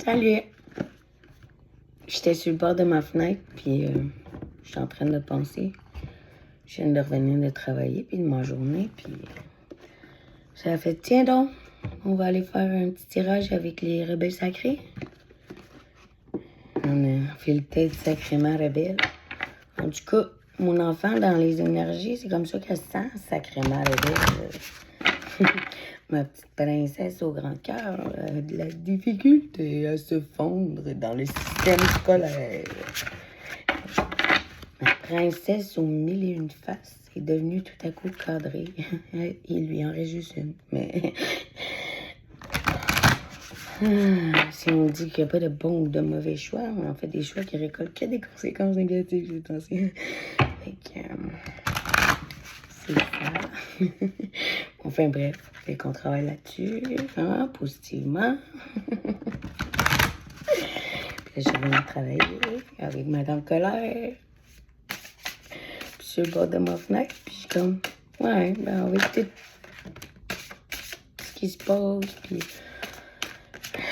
Salut! J'étais sur le bord de ma fenêtre, puis j'étais en train de penser. Je viens de revenir de travailler, puis de ma journée, puis ça a fait, tiens donc, on va aller faire un petit tirage avec les rebelles sacrés. On a fait le tête sacrément rebelle. En tout cas, mon enfant, dans les énergies, c'est comme ça qu'elle se sent, sacrément rebelle. Ma petite princesse au grand cœur a de la difficulté à se fondre dans le système scolaire. Ma princesse aux mille et une faces est devenue tout à coup cadrée. Il lui en reste juste une. Mais si on dit qu'il n'y a pas de bons ou de mauvais choix, on en fait des choix qui récoltent que des conséquences négatives, j'ai pensé. Fait que, c'est ça. Enfin bref, fait qu'on travaille là-dessus, hein, positivement. Puis là, je viens de travailler avec Madame Colère. Puis sur le bord de ma fenêtre, puis je suis comme, ouais, ben on va écouter ce qui se passe, puis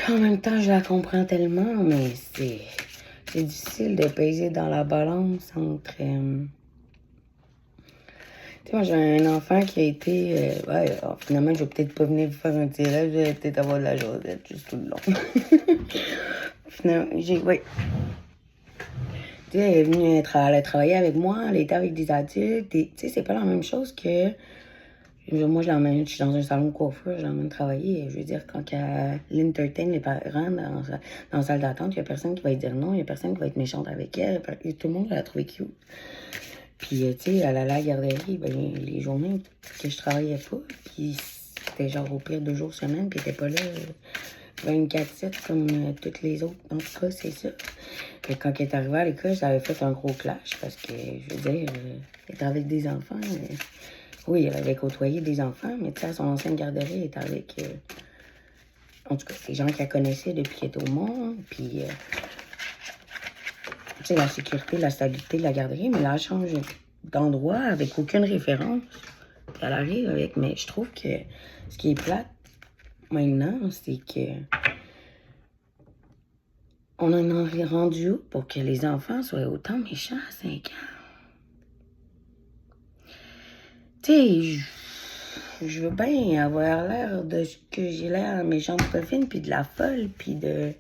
en même temps, je la comprends tellement, mais c'est difficile de peser dans la balance entre... tu sais, moi, j'ai un enfant qui a été... ouais, alors, finalement, je vais peut-être pas venir vous faire un tirage, je vais peut-être avoir de la jasette juste tout le long. Finalement, ouais. Tu sais, elle est venue travailler avec moi, elle était avec des adultes, tu sais, c'est pas la même chose que... Moi, je suis dans un salon de coiffure, je l'emmène travailler. Je veux dire, quand elle l'entertain les parents dans la salle d'attente, il n'y a personne qui va lui dire non, il n'y a personne qui va être méchante avec elle. Tout le monde l'a trouvé cute. Puis, tu sais, elle allait à la garderie, ben, les journées que je travaillais pas, puis c'était genre au pire 2 jours semaine, puis elle était pas là 24/7 comme toutes les autres. En tout cas, c'est ça. Et quand elle est arrivée à l'école, ça avait fait un gros clash parce que, je veux dire, elle était avec des enfants. Oui, elle avait côtoyé des enfants, mais tu sais, à son ancienne garderie, elle était avec, en tout cas, des gens qu'elle connaissait depuis qu'elle était au monde. Puis, tu sais, la sécurité, la stabilité de la garderie, mais là, elle change d'endroit avec aucune référence. Puis elle arrive avec, mais je trouve que ce qui est plate maintenant, c'est que on en est rendu où pour que les enfants soient autant méchants à 5 ans? Tu sais, je veux bien avoir l'air de ce que j'ai l'air méchante copine, puis de la folle, puis de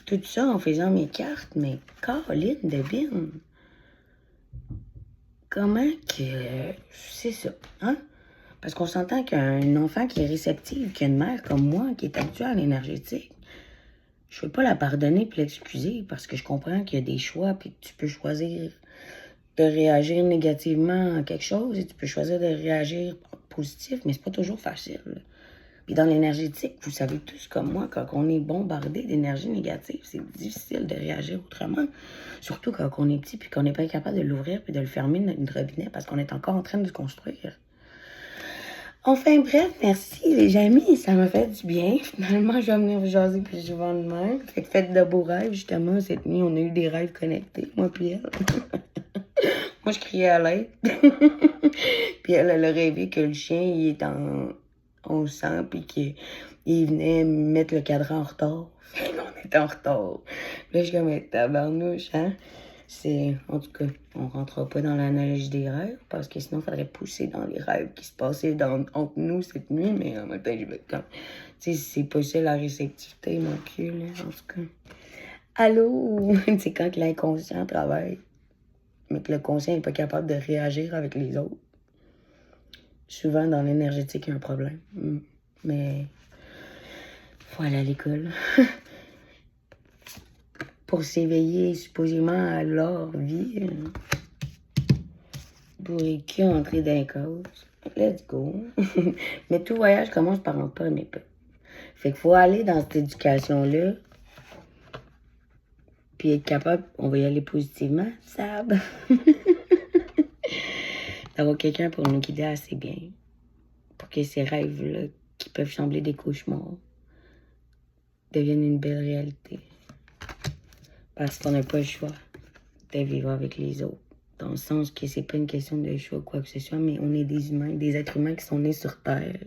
tout ça en faisant mes cartes, mais Caroline de Bine, comment que... c'est ça, hein? Parce qu'on s'entend qu'un enfant qui est réceptif, qui a une mère comme moi, qui est habituée à l'énergétique, je ne peux pas la pardonner puis l'excuser parce que je comprends qu'il y a des choix puis que tu peux choisir de réagir négativement à quelque chose et tu peux choisir de réagir positif, mais c'est pas toujours facile. Puis dans l'énergétique, vous savez tous comme moi, quand on est bombardé d'énergie négative, c'est difficile de réagir autrement. Surtout quand on est petit puis qu'on n'est pas capable de l'ouvrir puis de le fermer, notre robinet, parce qu'on est encore en train de le construire. Enfin bref, merci les amis, ça m'a fait du bien. Finalement, je vais venir vous jaser plus souvent de même. Fait que faites de beaux rêves, justement. Cette nuit, on a eu des rêves connectés, moi puis elle. Moi, je criais à l'aide. Puis elle a rêvé que le chien, il est en sang, puis qu'il venait mettre le cadran en retard. On était en retard. Là, je suis comme, tabarnouche, hein? En tout cas, on rentrera pas dans l'analogie des rêves, parce que sinon, il faudrait pousser dans les rêves qui se passaient entre nous cette nuit, mais en même temps, je vais quand... Tu sais, c'est pas ça la réceptivité, mon cul, là, en tout cas. Allô? C'est quand que l'inconscient travaille, mais que le conscient n'est pas capable de réagir avec les autres. Souvent, dans l'énergétique, il y a un problème. Mais, faut aller à l'école. Pour s'éveiller supposément à leur vie. Pour qui entrer dans les causes. Let's go. Mais tout voyage commence par un pas, mais pas. Fait qu'il faut aller dans cette éducation-là. Puis être capable, on va y aller positivement, Sab. D'avoir quelqu'un pour nous guider assez bien. Pour que ces rêves-là, qui peuvent sembler des cauchemars, deviennent une belle réalité. Parce qu'on n'a pas le choix de vivre avec les autres. Dans le sens que c'est pas une question de choix ou quoi que ce soit, mais on est des humains, des êtres humains qui sont nés sur Terre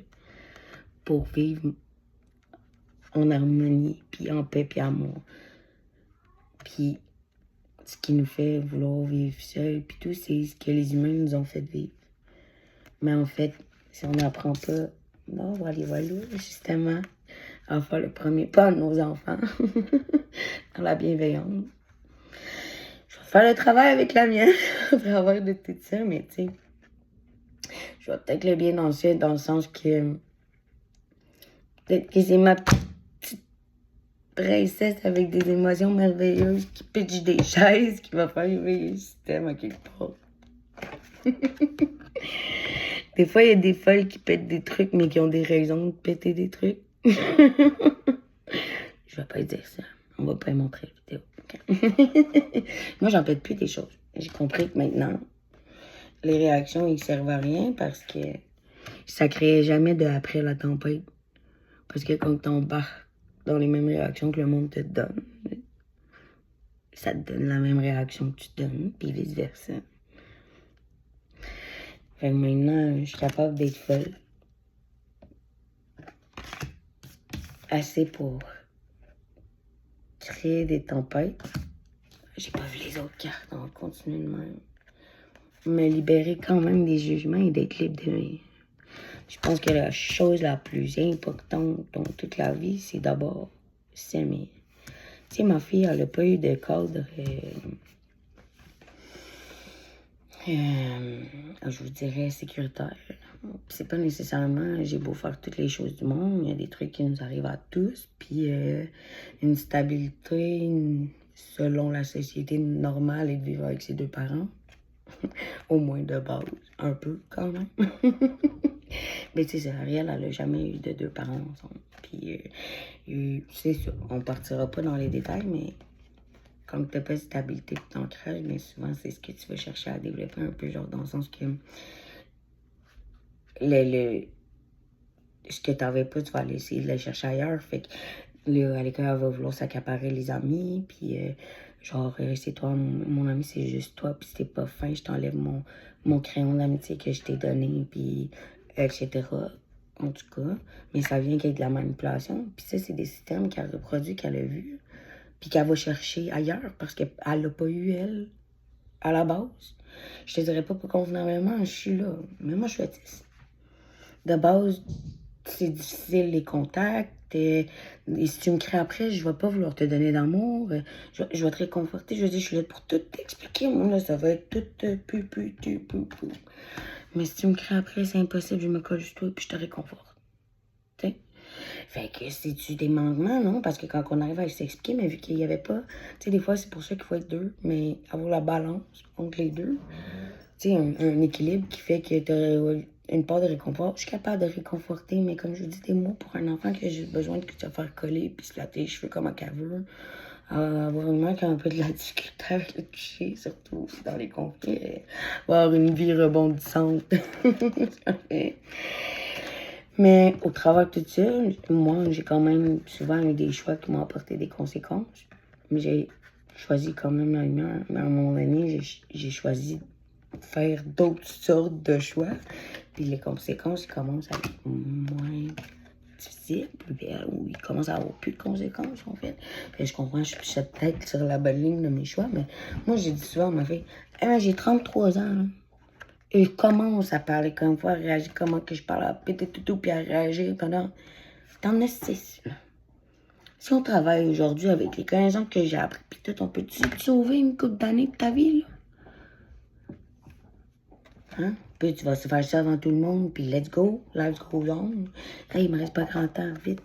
pour vivre en harmonie, puis en paix, puis amour. Puis ce qui nous fait vouloir vivre seul, puis tout, c'est ce que les humains nous ont fait vivre. Mais en fait, si on n'apprend pas, non, voilà, justement, à faire le premier pas à nos enfants, dans la bienveillance. Je vais faire le travail avec la mienne, au travers de tout ça, mais tu sais, je vais peut-être le bien dans le sens que peut-être que c'est ma petite princesse avec des émotions merveilleuses qui pitche des chaises qui va faire éveiller le système à quelque part. Des fois, il y a des folles qui pètent des trucs, mais qui ont des raisons de péter des trucs. Je vais pas dire ça. On va pas montrer la vidéo. Okay? Moi, j'en pète plus des choses. J'ai compris que maintenant, les réactions, ils servent à rien parce que ça créait jamais de après la tempête. Parce que quand t'embarques dans les mêmes réactions que le monde te donne, ça te donne la même réaction que tu te donnes, puis vice-versa. Fait que maintenant, je suis capable d'être folle. Assez pour créer des tempêtes. J'ai pas vu les autres cartes, on va continuer de même. Me libérer quand même des jugements et d'être libre de... Je pense que la chose la plus importante dans toute la vie, c'est d'abord s'aimer. Tu sais, ma fille, elle a pas eu de cadre... je vous dirais sécuritaire. C'est pas nécessairement, j'ai beau faire toutes les choses du monde, il y a des trucs qui nous arrivent à tous, puis une stabilité selon la société normale et de vivre avec ses deux parents. Au moins de base, un peu quand même. Mais tu sais, Ariel, elle a jamais eu de deux parents ensemble. Puis c'est sûr, on partira pas dans les détails, mais quand tu n'as pas de stabilité et d'ancrage, bien souvent, c'est ce que tu vas chercher à développer un peu, genre dans le sens que ce que tu n'avais pas, tu vas aller essayer de le chercher ailleurs. Fait que là, à l'école, elle va vouloir s'accaparer les amis, puis genre, c'est toi, mon ami, c'est juste toi, puis si t'es pas fin, je t'enlève mon crayon d'amitié que je t'ai donné, puis etc. En tout cas, mais ça vient qu'avec de la manipulation. Puis ça, c'est des systèmes qu'elle reproduit, qu'elle a vus, puis qu'elle va chercher ailleurs parce qu'elle l'a pas eu, elle, à la base. Je te dirais pas convenablement, je suis là. Mais moi, je suis autiste. De base, c'est difficile les contacts. Et si tu me crées après, je vais pas vouloir te donner d'amour. Je vais te réconforter. Je vais dire, je suis là pour tout t'expliquer. Moi, là, ça va être tout. Mais si tu me crées après, c'est impossible. Je me colle juste toi et puis je te réconforte. T'sais? Fait que c'est-tu des manquements, non? Parce que quand on arrive à s'expliquer, mais vu qu'il n'y avait pas... Tu sais, des fois, c'est pour ça qu'il faut être deux, mais avoir la balance entre les deux. Tu sais, un équilibre qui fait que tu as une part de réconfort. Je suis capable de réconforter, mais comme je vous dis, des mots pour un enfant que j'ai besoin de te faire coller puis se latter les cheveux comme qu'elle veut. Avoir une mère qui a un peu de la difficulté avec le toucher, surtout dans les conflits. Avoir une vie rebondissante. Mais au travers de tout ça, moi, j'ai quand même souvent eu des choix qui m'ont apporté des conséquences. Mais j'ai choisi quand même la lumière. Mais à un moment donné, j'ai choisi de faire d'autres sortes de choix. Puis les conséquences commencent à être moins difficiles. Ou ils commencent à avoir plus de conséquences, en fait. Puis je comprends, je suis peut-être sur la bonne ligne de mes choix. Mais moi, j'ai dit souvent à ma fille, j'ai 33 ans, là. Et je commence à parler comme fois, à réagir comment que je parle, à péter tout, puis à réagir pendant... T'en as 6, là. Si on travaille aujourd'hui avec les 15 ans que j'ai appris, puis tout, on peut-tu sauver une couple d'années de ta vie, là? Hein? Puis tu vas se faire ça avant tout le monde, puis let's go, life goes on. Hey, il me reste pas grand temps, vite.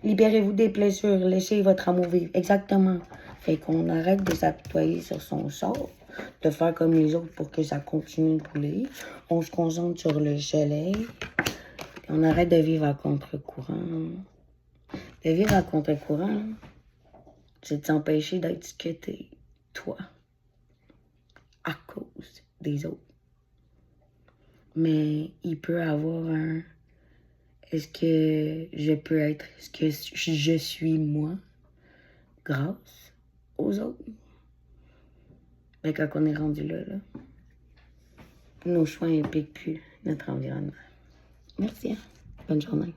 Libérez-vous des blessures, laissez votre amour vivre. Exactement. Fait qu'on arrête de s'apitoyer sur son sort, de faire comme les autres pour que ça continue de couler. On se concentre sur le soleil. Et on arrête de vivre à contre-courant. De vivre à contre-courant, c'est de s'empêcher d'être ce que t'es, toi, à cause des autres. Mais il peut avoir un... Est-ce que je peux être ce que je suis moi grâce aux autres? Mais quand on est rendu là, nos choix impliquent plus notre environnement. Merci. Bonne journée.